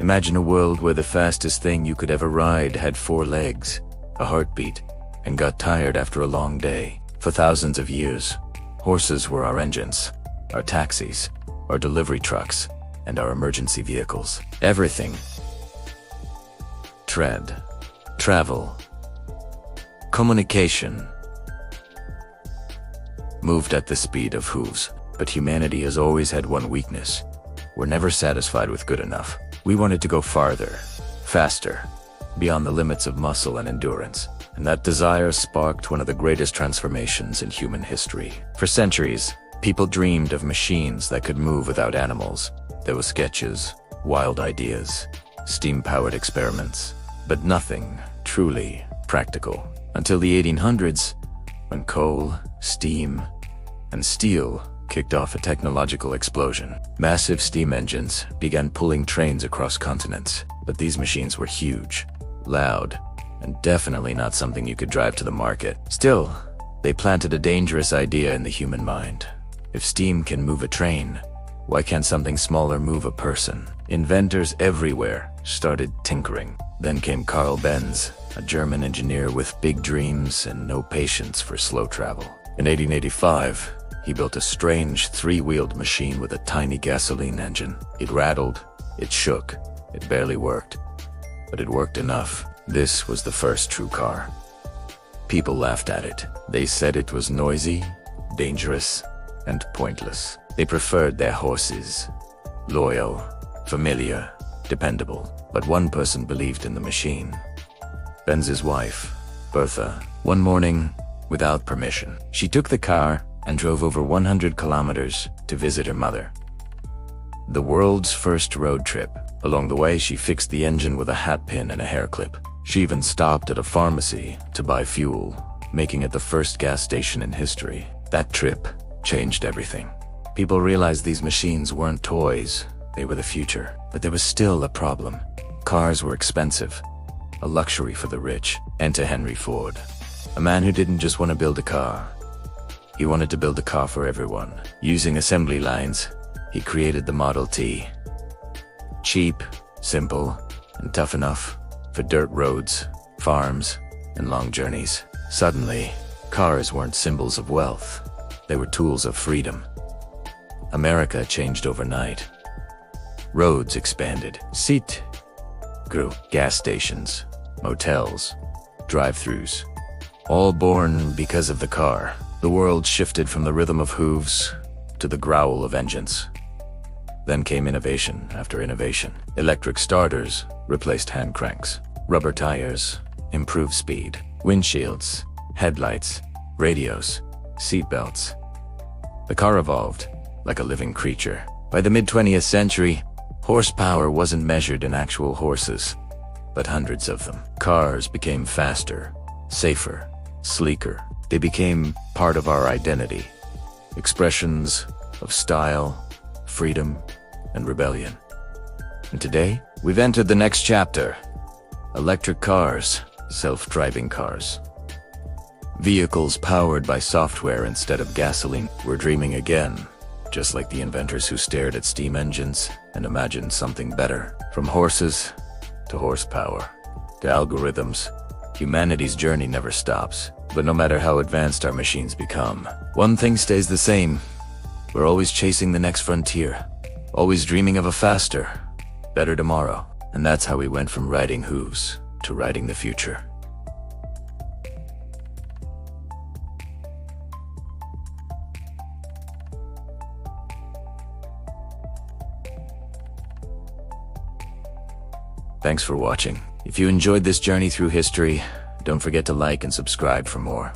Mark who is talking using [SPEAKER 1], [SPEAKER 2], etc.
[SPEAKER 1] Imagine a world where the fastest thing you could ever ride had 4 legs, a heartbeat, and got tired after a long day. For thousands of years, horses were our engines, our taxis, our delivery trucks, and our emergency vehicles. Everything. Tread, travel, communication moved at the speed of hooves. But humanity has always had one weakness. We're never satisfied with good enough. We wanted to go farther, faster, beyond the limits of muscle and endurance. And that desire sparked one of the greatest transformations in human history. For centuries, people dreamed of machines that could move without animals. There were sketches, wild ideas, steam-powered experiments, but nothing truly practical. Until the 1800s, when coal, steam, and steel kicked off a technological explosion. Massive steam engines began pulling trains across continents, but these machines were huge, loud, and definitely not something you could drive to the market. Still, they planted a dangerous idea in the human mind. If steam can move a train, why can't something smaller move a person? Inventors everywhere started tinkering. Then came Karl Benz, a German engineer with big dreams and no patience for slow travel. In 1885, he built a strange 3-wheeled machine with a tiny gasoline engine. It rattled, it shook, it barely worked. But it worked enough. This was the first true car. People laughed at it. They said it was noisy, dangerous, and pointless. They preferred their horses. Loyal, familiar, dependable. But one person believed in the machine. Benz's wife, Bertha. One morning, without permission, she took the car and drove over 100 kilometers to visit her mother. The world's first road trip. Along the way, she fixed the engine with a hat pin and a hair clip. She even stopped at a pharmacy to buy fuel, making it the first gas station in history. That trip changed everything. People realized these machines weren't toys, they were the future. But there was still a problem. Cars were expensive, a luxury for the rich. Enter Henry Ford, a man who didn't just want to build a car. He wanted to build a car for everyone. Using assembly lines, he created the Model T. Cheap, simple, and tough enough for dirt roads, farms, and long journeys. Suddenly, cars weren't symbols of wealth. They were tools of freedom. America changed overnight. Roads expanded. Seat grew. Gas stations, motels, drive-thrus. All born because of the car. The world shifted from the rhythm of hooves to the growl of engines. Then came innovation after innovation. Electric starters replaced hand cranks. Rubber tires improved speed. Windshields, headlights, radios, seatbelts. The car evolved like a living creature. By the mid-20th century, horsepower wasn't measured in actual horses, but hundreds of them. Cars became faster, safer, sleeker. They became part of our identity, expressions of style, freedom, and rebellion. And today, we've entered the next chapter. Electric cars, self-driving cars. Vehicles powered by software instead of gasoline. We're dreaming again, just like the inventors who stared at steam engines and imagined something better. From horses to horsepower to algorithms, humanity's journey never stops. But no matter how advanced our machines become, one thing stays the same. We're always chasing the next frontier, always dreaming of a faster, better tomorrow. And that's how we went from riding hooves to riding the future. Thanks for watching. If you enjoyed this journey through history, don't forget to like and subscribe for more.